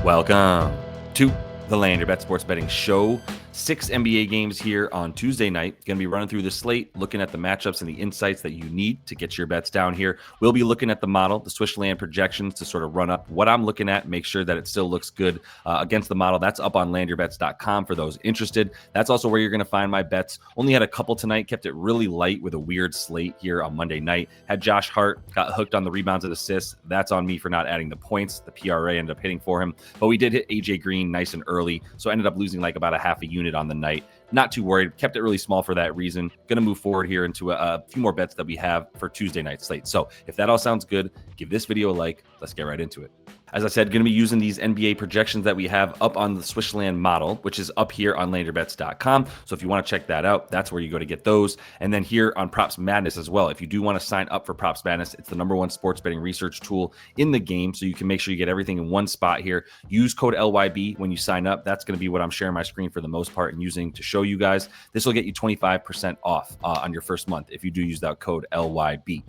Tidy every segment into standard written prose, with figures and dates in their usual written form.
Welcome to the Land Your Bet Sports Betting Show. 6 NBA games here on Tuesday night. Going to be running through the slate, looking at the matchups and the insights that you need to get your bets down here. We'll be looking at the model, the Swish Land projections to sort of run up what I'm looking at, make sure that it still looks good against the model. That's up on landyourbets.com for those interested. That's also where you're going to find my bets. Only had a couple tonight, kept it really light with a weird slate here on Monday night. Had Josh Hart, got hooked on the rebounds and assists. That's on me for not adding the points. The PRA ended up hitting for him, but we did hit AJ Green nice and early, so ended up losing like about a half a unit on the night. Not too worried. Kept it really small for that reason. Going to move forward here into a few more bets that we have for Tuesday night slate. So if that all sounds good, give this video a like. Let's get right into it. As I said, going to be using these NBA projections that we have up on the Swishland model, which is up here on landyourbets.com. So if you want to check that out, that's where you go to get those. And then here on Props Madness as well. If you do want to sign up for Props Madness, it's the #1 sports betting research tool in the game. So you can make sure you get everything in one spot here. Use code LYB when you sign up. That's going to be what I'm sharing my screen for the most part and using to show you guys. This will get you 25% off on your first month if you do use that code LYB.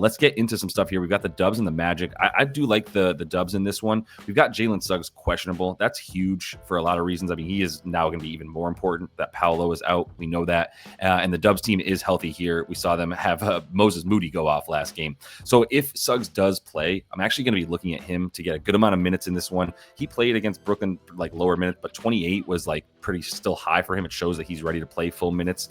Let's get into some stuff here. We've got the Dubs and the Magic. I do like the Dubs in this one. We've got Jalen Suggs questionable. That's huge for a lot of reasons. I mean, he is now going to be even more important that Paolo is out. We know that. And the Dubs team is healthy here. We saw them have Moses Moody go off last game. So if Suggs does play, I'm actually going to be looking at him to get a good amount of minutes in this one. He played against Brooklyn like lower minutes, but 28 was like pretty still high for him. It shows that he's ready to play full minutes.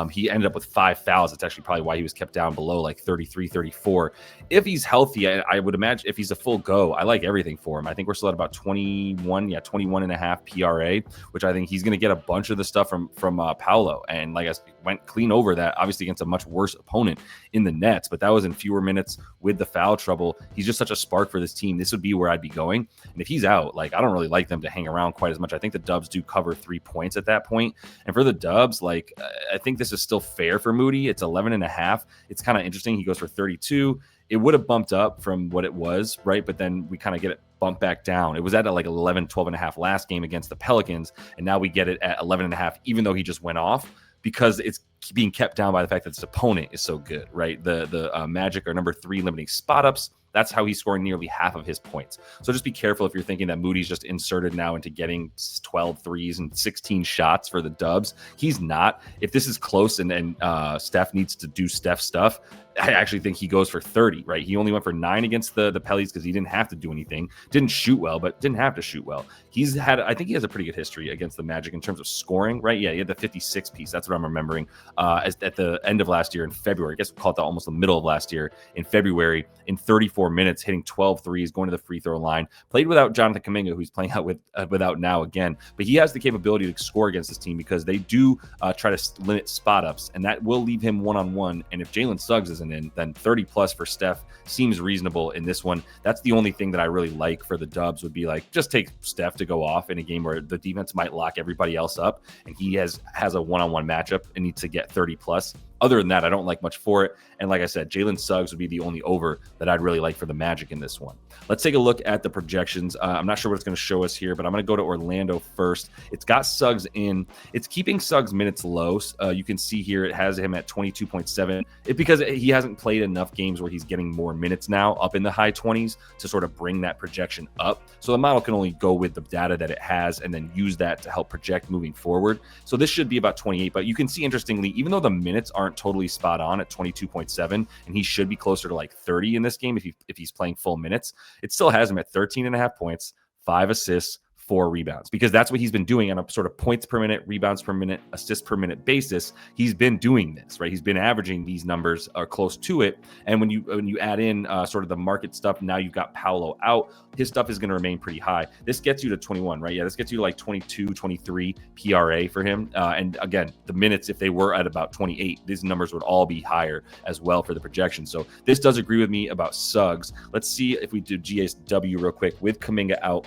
He ended up with 5 fouls. That's actually probably why he was kept down below like 33, 34. If he's healthy, I would imagine if he's a full go, I like everything for him. I think we're still at about 21 and a half PRA, which I think he's going to get a bunch of the stuff from Paolo. And like I went clean over that, obviously against a much worse opponent in the Nets, but that was in fewer minutes with the foul trouble. He's just such a spark for this team. This would be where I'd be going. And if he's out, like I don't really like them to hang around quite as much. I think the Dubs do cover 3 points at that point. And for the Dubs, like I think this is still fair for Moody. It's 11 and a half. It's kind of interesting. He goes for 32. It would have bumped up from what it was, right? But then we kind of get it bumped back down. It was at like 11, 12 and a half last game against the Pelicans. And now we get it at 11 and a half, even though he just went off, because it's being kept down by the fact that his opponent is so good, right? The Magic are number 3 limiting spot ups. That's how he's scoring nearly half of his points. So just be careful if you're thinking that Moody's just inserted now into getting 12 threes and 16 shots for the Dubs. He's not. If this is close and Steph needs to do Steph stuff, I actually think he goes for 30, right? He only went for 9 against the Pellies because he didn't have to do anything. Didn't shoot well, but didn't have to shoot well. I think he has a pretty good history against the Magic in terms of scoring, right? Yeah, he had the 56 piece. That's what I'm remembering at the end of last year in February. I guess we'll call it almost the middle of last year in February in 34 minutes, hitting 12 threes, going to the free throw line. Played without Jonathan Kuminga, who's playing out without now again. But he has the capability to score against this team because they do try to limit spot ups, and that will leave him one-on-one. And if Jalen Suggs isn't in, then 30 plus for Steph seems reasonable in this one. That's the only thing that I really like for the Dubs would be like, just take Steph to go off in a game where the defense might lock everybody else up and he has a one-on-one matchup and needs to get 30 plus. Other than that, I don't like much for it. And like I said, Jalen Suggs would be the only over that I'd really like for the Magic in this one. Let's take a look at the projections. I'm not sure what it's going to show us here, but I'm going to go to Orlando first. It's got Suggs in. It's keeping Suggs minutes low. You can see here it has him at 22.7. It's because he hasn't played enough games where he's getting more minutes now, up in the high 20s, to sort of bring that projection up. So the model can only go with the data that it has and then use that to help project moving forward. So this should be about 28, but you can see, interestingly, even though the minutes aren't totally spot on at 22.7, and he should be closer to like 30 in this game if he's playing full minutes, it still has him at 13 and a half points, 5 assists, 4 rebounds, because that's what he's been doing on a sort of points per minute, rebounds per minute, assists per minute basis. He's been doing this, right? He's been averaging these numbers or close to it. And when you add in sort of the market stuff, now you've got Paolo out, his stuff is going to remain pretty high. This gets you to 21, right? Yeah, this gets you to like 22, 23 PRA for him. And again, the minutes, if they were at about 28, these numbers would all be higher as well for the projection. So this does agree with me about Suggs. Let's see if we do GSW real quick with Kuminga out.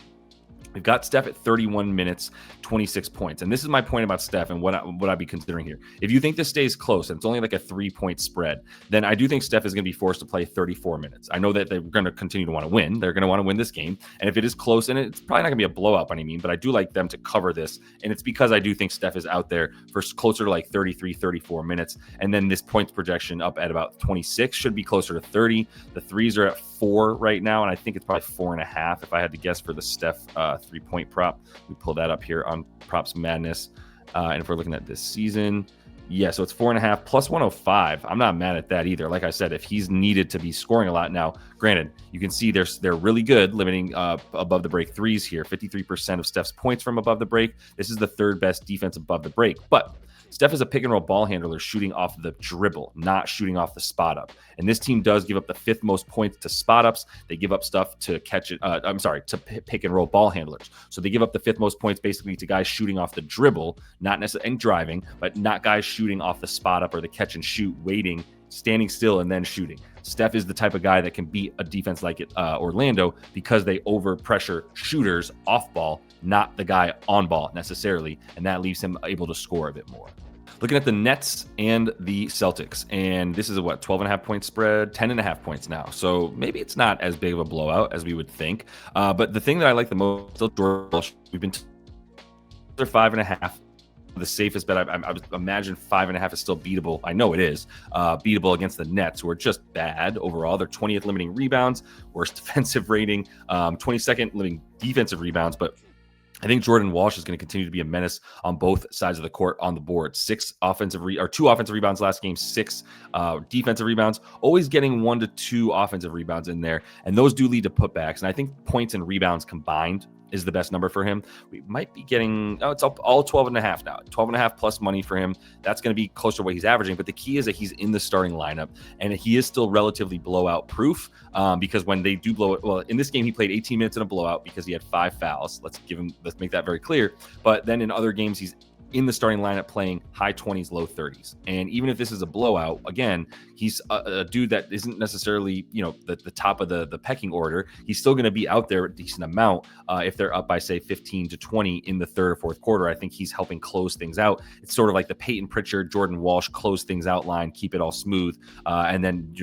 We've got Steph at 31 minutes, 26 points. And this is my point about Steph and what I'd be considering here. If you think this stays close and it's only like a 3-point spread, then I do think Steph is going to be forced to play 34 minutes. I know that they're going to continue to want to win. They're going to want to win this game. And if it is close, and it's probably not going to be a blowout by any means, but I do like them to cover this. And it's because I do think Steph is out there for closer to like 33, 34 minutes. And then this points projection up at about 26 should be closer to 30. The threes are at 4 right now, and I think it's probably 4.5 if I had to guess for the Steph 3-point prop. We pull that up here on Props Madness, and if we're looking at this season, yeah, so it's 4.5 plus 105. I'm not mad at that either. Like I said, if he's needed to be scoring a lot now, granted, you can see they're really good limiting above the break threes here. 53% of Steph's points from above the break. This is the 3rd best defense above the break, but Steph is a pick and roll ball handler shooting off the dribble, not shooting off the spot up. And this team does give up the 5th most points to spot ups. They give up stuff to catch it. To pick and roll ball handlers. So they give up the 5th most points basically to guys shooting off the dribble, not necessarily and driving, but not guys shooting off the spot up or the catch and shoot, waiting, standing still and then shooting. Steph is the type of guy that can beat a defense like Orlando because they over pressure shooters off ball, not the guy on ball necessarily, and that leaves him able to score a bit more. Looking at the Nets and the Celtics, and this is a 12.5 point spread, 10.5 points now. So maybe it's not as big of a blowout as we would think. But the thing that I like the most, still Jordan Walsh, we've been they're 5.5. The safest bet. I would imagine 5.5 is still beatable. I know it is beatable against the Nets, who are just bad overall. They're 20th limiting rebounds, worst defensive rating, 22nd limiting defensive rebounds, but I think Jordan Walsh is going to continue to be a menace on both sides of the court on the board. 2 offensive rebounds last game, 6 defensive rebounds, always getting 1 to 2 offensive rebounds in there. And those do lead to putbacks. And I think points and rebounds combined is the best number for him. We might be getting, it's all 12.5 now, 12.5 plus money for him. That's going to be closer to what he's averaging. But the key is that he's in the starting lineup and he is still relatively blowout proof because when they do blow it, well, in this game, he played 18 minutes in a blowout because he had 5 fouls. Let's make that very clear. But then in other games, he's in the starting lineup playing high 20s, low 30s. And even if this is a blowout, again, he's a dude that isn't necessarily, the top of the pecking order. He's still going to be out there a decent amount if they're up by, say, 15 to 20 in the 3rd or 4th quarter. I think he's helping close things out. It's sort of like the Peyton Pritchard, Jordan Walsh, close things out line, keep it all smooth. And then,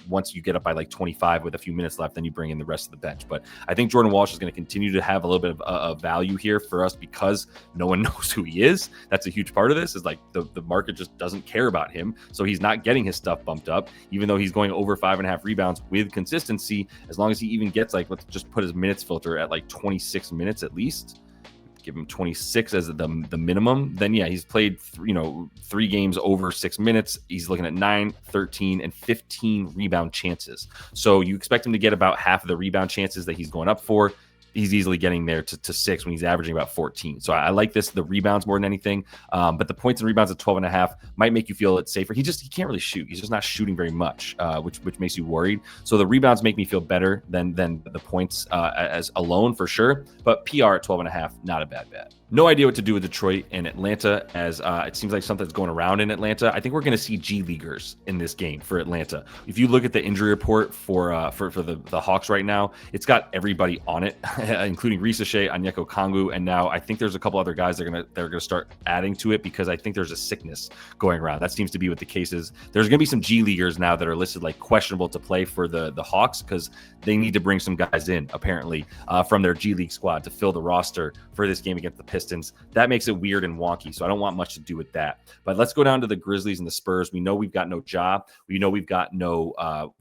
once you get up by like 25 with a few minutes left, then you bring in the rest of the bench. But I think Jordan Walsh is going to continue to have a little bit of value here for us because no one knows who he is. That's a huge part of this is like the market just doesn't care about him. So he's not getting his stuff bumped up, even though he's going over 5.5 rebounds with consistency. As long as he even gets let's just put his minutes filter at 26 minutes at least, give him 26 as the minimum, then yeah, he's played 3 games over 6 minutes. He's looking at 9, 13, and 15 rebound chances. So you expect him to get about half of the rebound chances that he's going up for. He's easily getting there to 6 when he's averaging about 14. So I like the rebounds more than anything. But the points and rebounds at 12.5 might make you feel it's safer. He can't really shoot. He's just not shooting very much, which makes you worried. So the rebounds make me feel better than the points as alone for sure. But PR at 12.5, not a bad bet. No idea what to do with Detroit and Atlanta, as it seems like something's going around in Atlanta. I think we're going to see G Leaguers in this game for Atlanta. If you look at the injury report for the Hawks right now, it's got everybody on it, including Risashe, Onyeka Okongwu, and now I think there's a couple other guys that are going to start adding to it because I think there's a sickness going around. That seems to be what the case is. There's going to be some G Leaguers now that are listed like questionable to play for the Hawks because they need to bring some guys in apparently from their G League squad to fill the roster for this game against the Pistons. That makes it weird and wonky, so I don't want much to do with that. But let's go down to the Grizzlies and the Spurs. We know we've got no Ja. We know we've got no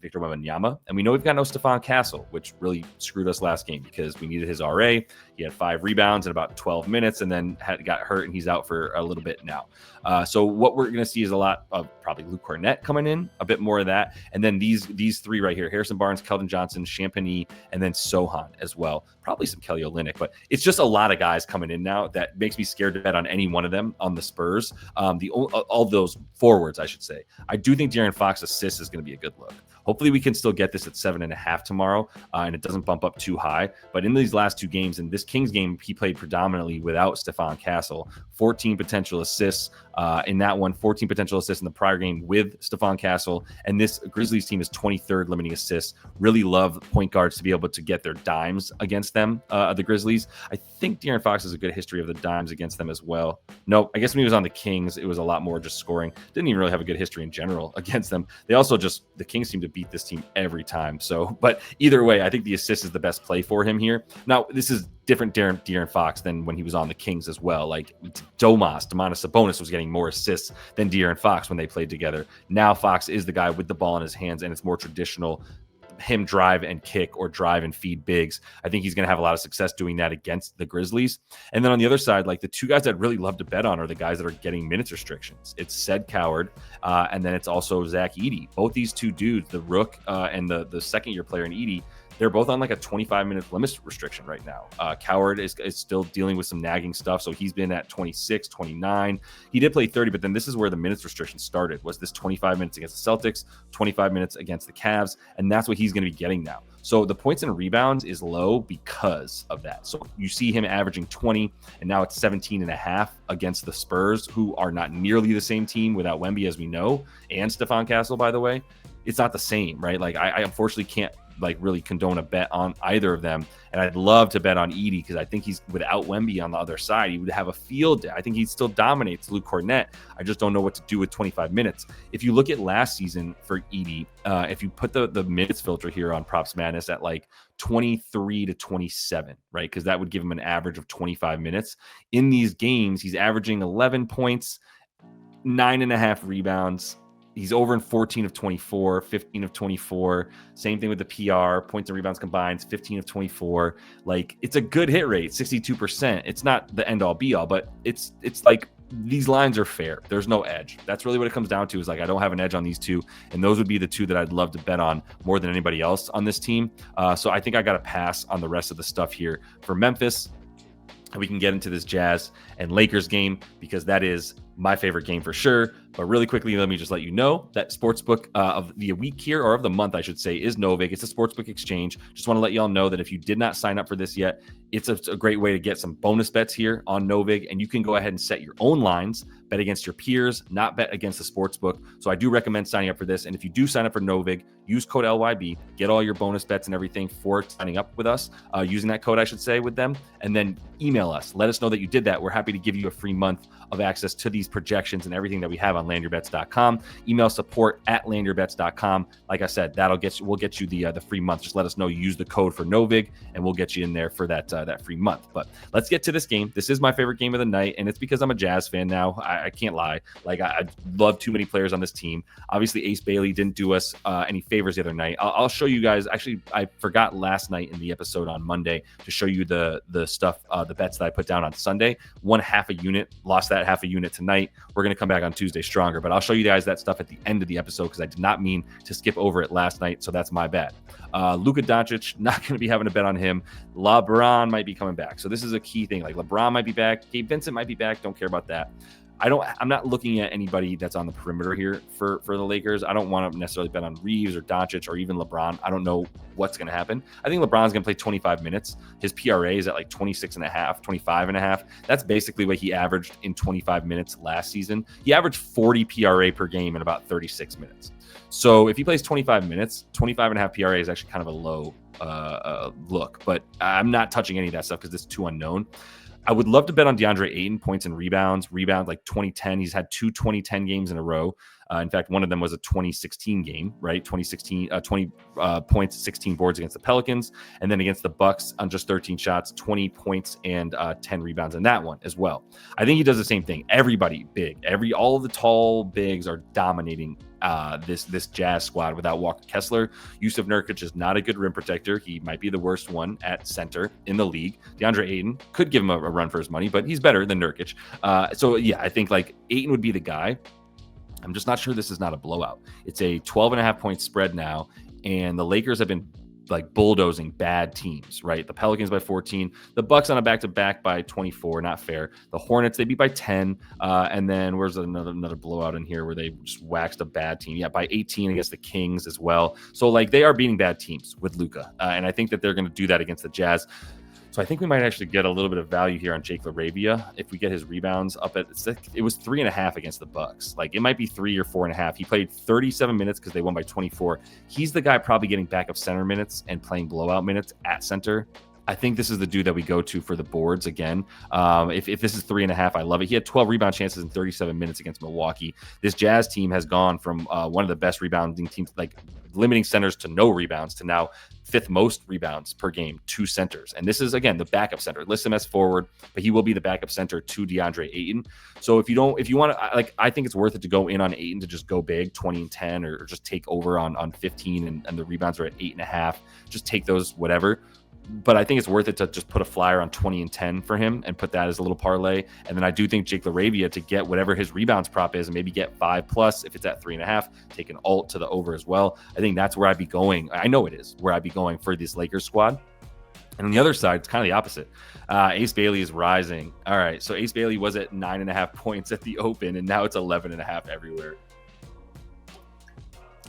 Victor Wembanyama. And we know we've got no Stephon Castle, which really screwed us last game because we needed his RA. He had 5 rebounds in about 12 minutes and then got hurt, and he's out for a little bit now. So what we're going to see is a lot of probably Luke Cornett coming in, a bit more of that. And then these 3 right here, Harrison Barnes, Keldon Johnson, Champagny, and then Sohan as well. Probably some Kelly Olynyk, but it's just a lot of guys coming in now that makes me scared to bet on any one of them on the Spurs. All those forwards, I should say. I do think De'Aaron Fox assist is going to be a good look. Hopefully we can still get this at 7.5 tomorrow and it doesn't bump up too high. But in these last 2 games, in this Kings game, he played predominantly without Stephon Castle. 14 potential assists in that one, 14 potential assists in the prior game with Stephon Castle. And this Grizzlies team is 23rd limiting assists. Really love point guards to be able to get their dimes against them, the Grizzlies. I think De'Aaron Fox has a good history of the dimes against them as well. No, I guess when he was on the Kings, it was a lot more just scoring. Didn't even really have a good history in general against them. They also the Kings seem to beat this team every time. So, but either way, I think the assist is the best play for him here. Now, this is different De'Aaron Fox than when he was on the Kings as well. Like Domantas Sabonis was getting more assists than De'Aaron Fox when they played together. Now Fox is the guy with the ball in his hands, and it's more traditional him drive and kick or drive and feed bigs. I think he's going to have a lot of success doing that against the Grizzlies. And then on the other side, like the two guys I'd really love to bet on are the guys that are getting minutes restrictions. It's Ced Coward, and then it's also Zach Edey. Both these two dudes, the Rook and the second-year player in Edey, they're both on like a 25-minute limit restriction right now. Coward is still dealing with some nagging stuff, so he's been at 26, 29. He did play 30, but then this is where the minutes restriction started, was this 25 minutes against the Celtics, 25 minutes against the Cavs, and that's what he's going to be getting now. So the points and rebounds is low because of that. So you see him averaging 20, and now it's 17.5 against the Spurs, who are not nearly the same team without Wemby, as we know, and Stephon Castle, by the way. It's not the same, right? Like I unfortunately can't like really condone a bet on either of them. And I'd love to bet on Edey because I think he's, without Wemby on the other side, he would have a field day. I think he still dominates Luke Cornett. I just don't know what to do with 25 minutes. If you look at last season for Edey, if you put the minutes filter here on Props Madness at like 23 to 27, right? Because that would give him an average of 25 minutes. In these games, he's averaging 11 points, 9.5 rebounds. He's over in 14 of 24, 15 of 24. Same thing with the PR, points and rebounds combined, 15 of 24. Like, it's a good hit rate, 62%. It's not the end all be all, but it's like these lines are fair. There's no edge. That's really what it comes down to, is like I don't have an edge on these two, and those would be the two that I'd love to bet on more than anybody else on this team. So I think I got to pass on the rest of the stuff here for Memphis. We can get into this Jazz and Lakers game because that is my favorite game for sure. But really quickly, let me just let you know that sportsbook of the week here, or of the month, I should say, is Novig. It's a sportsbook exchange. Just want to let y'all know that if you did not sign up for this yet, it's a great way to get some bonus bets here on Novig, and you can go ahead and set your own lines, bet against your peers, not bet against the sportsbook. So I do recommend signing up for this. And if you do sign up for Novig, use code LYB, get all your bonus bets and everything for signing up with us, using that code, I should say, with them, and then email us. Let us know that you did that. We're happy to give you a free month of access to these projections and everything that we have on landyourbets.com. Email support@landyourbets.com. Like I said, we'll get you the free month. Just let us know you use the code for Novig, and we'll get you in there for that free month. But let's get to this game. This is my favorite game of the night, and it's because I'm a Jazz fan now. I can't lie. Like, I love too many players on this team. Obviously, Ace Bailey didn't do us any favors the other night. I'll show you guys. Actually, I forgot last night in the episode on Monday to show you the stuff, the bets that I put down on Sunday. Won half a unit, lost that half a unit tonight. We're going to come back on Tuesday stronger, but I'll show you guys that stuff at the end of the episode because I did not mean to skip over it last night, so that's my bad. Luka Doncic, not going to be having a bet on him. LeBron might be coming back, so this is a key thing. Like, LeBron might be back, Gabe Vincent might be back. Don't care about that. I'm not looking at anybody that's on the perimeter here for the Lakers. I don't want to necessarily bet on Reeves or Doncic or even LeBron. I don't know what's going to happen. I think LeBron's going to play 25 minutes. His PRA is at like 26.5, 25.5. That's basically what he averaged in 25 minutes last season. He averaged 40 PRA per game in about 36 minutes. So if he plays 25 minutes, 25.5 PRA is actually kind of a low look. But I'm not touching any of that stuff because it's too unknown. I would love to bet on DeAndre Ayton, points and rebounds like 2010. He's had two 2010 games in a row. In fact, one of them was a 2016 game, right? 2016, 20 points, 16 boards against the Pelicans. And then against the Bucks on just 13 shots, 20 points and 10 rebounds in that one as well. I think he does the same thing. Everybody big, all of the tall bigs are dominating this Jazz squad without Walker Kessler. Yusuf Nurkic is not a good rim protector. He might be the worst one at center in the league. DeAndre Ayton could give him a run for his money, but he's better than Nurkic. So yeah, I think like Ayton would be the guy. I'm just not sure this is not a blowout. It's a 12.5 point spread now, and the Lakers have been like bulldozing bad teams, right? The Pelicans by 14, the Bucks on a back-to-back by 24, not fair. The Hornets, they beat by 10, and then where's another blowout in here where they just waxed a bad team? Yeah, by 18 against the Kings as well. So like they are beating bad teams with Luka, and I think that they're going to do that against the Jazz. So I think we might actually get a little bit of value here on Jake LaRavia if we get his rebounds up at, it was 3.5 against the Bucks. Like it might be 3 or 4.5. He played 37 minutes because they won by 24. He's the guy probably getting backup center minutes and playing blowout minutes at center. I think this is the dude that we go to for the boards again. If this is 3.5, I love it. He had 12 rebound chances in 37 minutes against Milwaukee. This Jazz team has gone from one of the best rebounding teams, like limiting centers to no rebounds, to now 5th most rebounds per game to centers. And this is, again, the backup center. List him as forward, but he will be the backup center to DeAndre Ayton. So if you want to, like, I think it's worth it to go in on Ayton, to just go big 20 and 10, or just take over on 15, and the rebounds are at 8.5. Just take those, whatever. But I think it's worth it to just put a flyer on 20 and 10 for him and put that as a little parlay. And then I do think Jake LaRavia, to get whatever his rebounds prop is, and maybe get 5+. If it's at 3.5, take an alt to the over as well. I think that's where I'd be going. I know it is where I'd be going for this Lakers squad. And on the other side, it's kind of the opposite. Ace Bailey is rising. All right, so Ace Bailey was at 9.5 points at the open, and now it's 11.5 everywhere.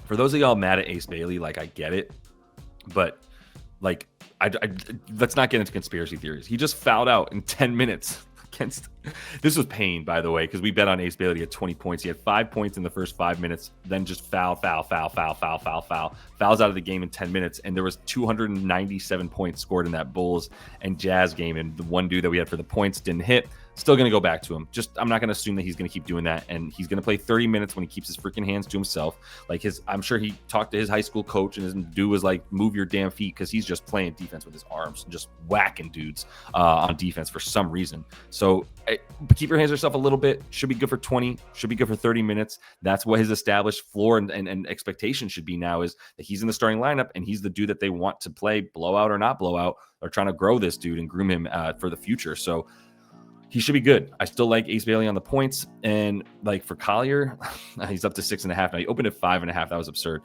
For those of y'all mad at Ace Bailey, like, I get it, but like, let's not get into conspiracy theories. He just fouled out in 10 minutes against. This was pain, by the way, because we bet on Ace Bailey at 20 points. He had 5 points in the first 5 minutes, then just fouls out of the game in 10 minutes. And there was 297 points scored in that Bulls and Jazz game. And the one dude that we had for the points didn't hit. Still going to go back to him. I'm not going to assume that he's going to keep doing that. And he's going to play 30 minutes when he keeps his freaking hands to himself. Like, I'm sure he talked to his high school coach, and his dude was like, move your damn feet, because he's just playing defense with his arms and just whacking dudes on defense for some reason. So keep your hands to yourself a little bit. Should be good for 20. Should be good for 30 minutes. That's what his established floor and expectation should be now, is that he's in the starting lineup, and he's the dude that they want to play, blowout or not blowout. They're trying to grow this dude and groom him for the future. So he should be good. I still like Ace Bailey on the points. And like for Collier, he's up to 6.5. Now he opened at 5.5. That was absurd.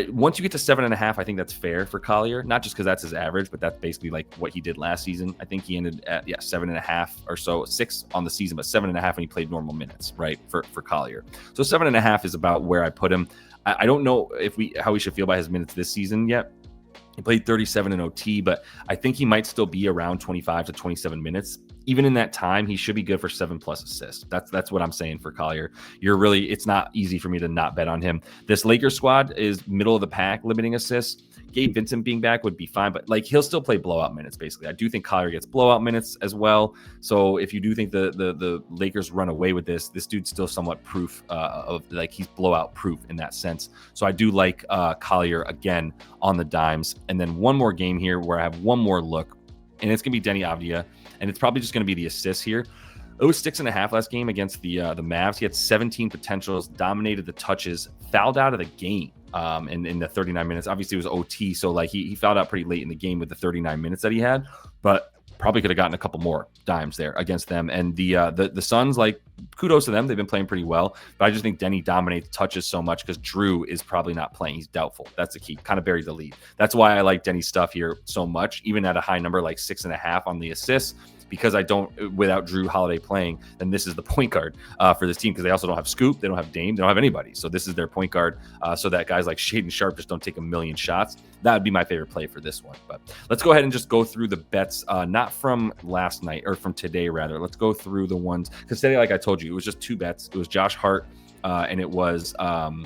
Once you get to 7.5, I think that's fair for Collier. Not just because that's his average, but that's basically like what he did last season. I think he ended at 7.5 or so, 6 on the season, but 7.5 when he played normal minutes, right? For Collier. So 7.5 is about where I put him. I don't know how we should feel about his minutes this season yet. He played 37 in OT, but I think he might still be around 25 to 27 minutes. Even in that time, he should be good for 7+ assists. That's what I'm saying for Collier. It's not easy for me to not bet on him. This Lakers squad is middle of the pack, limiting assists. Gabe Vincent being back would be fine, but like, he'll still play blowout minutes, basically. I do think Collier gets blowout minutes as well. So if you do think the Lakers run away with this dude's still somewhat proof of, like, he's blowout proof in that sense. So I do like Collier again on the dimes. And then one more game here where I have one more look, and it's going to be Denny Avdia, and it's probably just going to be the assists here. It was 6.5 last game against the Mavs. He had 17 potentials, dominated the touches, fouled out of the game in the 39 minutes. Obviously, it was OT, so like he fouled out pretty late in the game with the 39 minutes that he had, but probably could have gotten a couple more dimes there against them. And the Suns, like, kudos to them. They've been playing pretty well, but I just think Denny dominates touches so much because Drew is probably not playing. He's doubtful. That's the key. Kind of buried the lead. That's why I like Denny's stuff here so much, even at a high number like 6.5 on the assists. Because without Drew Holiday playing, then this is the point guard for this team, because they also don't have Scoop, they don't have Dame, they don't have anybody. So this is their point guard, so that guys like Shaedon Sharpe just don't take a million shots. That would be my favorite play for this one. But let's go ahead and just go through the bets, not from last night, or from today rather. Let's go through the ones, because today, like I told you, it was just 2 bets. It was Josh Hart, and it was the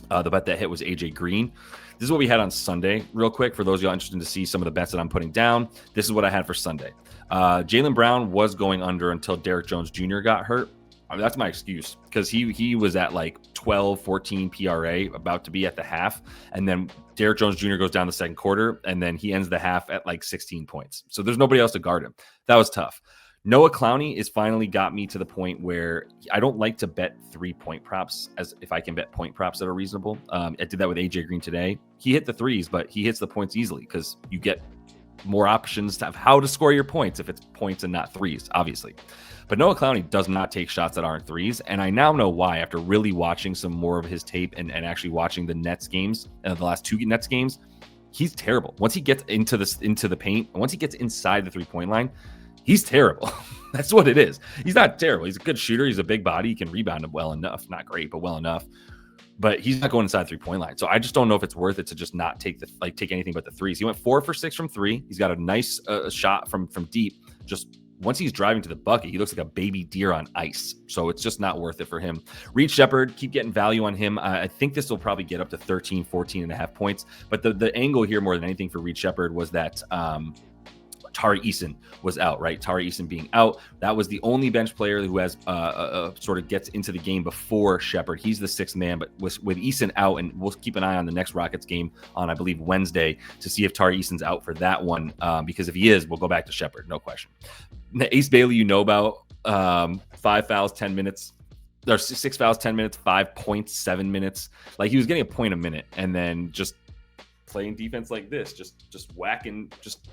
bet that hit was AJ Green. This is what we had on Sunday, real quick, for those of y'all interested to see some of the bets that I'm putting down. This is what I had for Sunday. Jaylen Brown was going under until Derrick Jones Jr. got hurt. That's my excuse, because he was at like 12, 14 PRA, about to be at the half. And then Derrick Jones Jr. goes down the second quarter, and then he ends the half at like 16 points. So there's nobody else to guard him. That was tough. Noah Clowney is finally got me to the point where I don't like to bet 3-point props as if I can bet point props that are reasonable. I did that with AJ Green today. He hit the threes, but he hits the points easily because you get more options to have how to score your points if it's points and not threes, obviously. But Noah Clowney does not take shots that aren't threes, and I now know why after really watching some more of his tape and actually watching the Nets games, the last 2 Nets games. He's terrible. Once he gets into the paint, once he gets inside the 3-point line, he's terrible. That's what it is. He's not terrible. He's a good shooter. He's a big body. He can rebound him well enough. Not great, but well enough. But he's not going inside 3-point line. So I just don't know if it's worth it to just not take anything but the threes. He went 4 for 6 from 3. He's got a nice shot from deep. Just once he's driving to the bucket, he looks like a baby deer on ice. So it's just not worth it for him. Reed Shepherd, keep getting value on him. I think this will probably get up to 13, 14.5 points. But the angle here more than anything for Reed Shepherd was that Tari Eason was out, right? Tari Eason being out, that was the only bench player who has sort of gets into the game before Shepard. He's the sixth man, but with Eason out, and we'll keep an eye on the next Rockets game on, I believe, Wednesday to see if Tari Eason's out for that one, because if he is, we'll go back to Shepard, no question. Ace Bailey, you know about, 5 fouls, 10 minutes. There's 6 fouls, 10 minutes, 5.7 minutes. Like, he was getting a point a minute, and then just playing defense like this, just whacking, just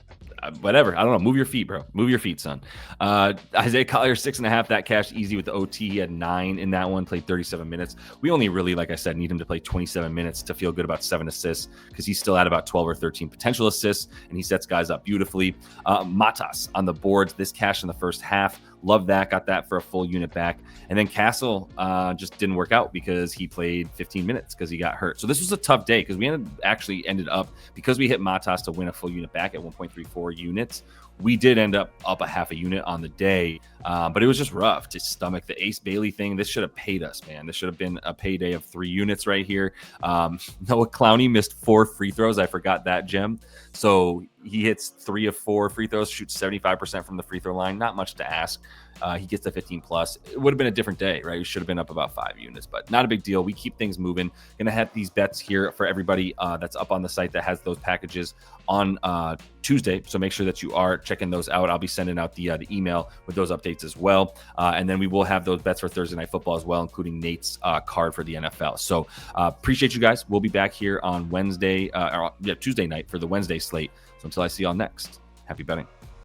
whatever. I don't know. Move your feet, bro. Move your feet, son. Isaiah Collier, 6.5. That cashed easy with the OT. He had 9 in that one, played 37 minutes. We only really, like I said, need him to play 27 minutes to feel good about 7 assists, because he's still at about 12 or 13 potential assists, and he sets guys up beautifully. Matas on the boards. This cash in the first half. Love that. Got that for a full unit back. And then Castle just didn't work out because he played 15 minutes because he got hurt. So this was a tough day, because we ended up, because we hit Matas to win a full unit back at 1.34 units, we did end up a half a unit on the day. But it was just rough to stomach the Ace Bailey thing. This should have paid us, man. This should have been a payday of 3 units right here. Noah Clowney missed 4 free throws. I forgot that, Gem. So he hits 3 of 4 free throws, shoots 75% from the free throw line. Not much to ask. He gets the 15 plus. It would have been a different day, right? We should have been up about 5 units, but not a big deal. We keep things moving. Going to have these bets here for everybody that's up on the site that has those packages on Tuesday. So make sure that you are checking those out. I'll be sending out the email with those updates as well. And then we will have those bets for Thursday Night Football as well, including Nate's card for the NFL. So appreciate you guys. We'll be back here on Tuesday night for the Wednesday slate. So until I see y'all next, happy betting.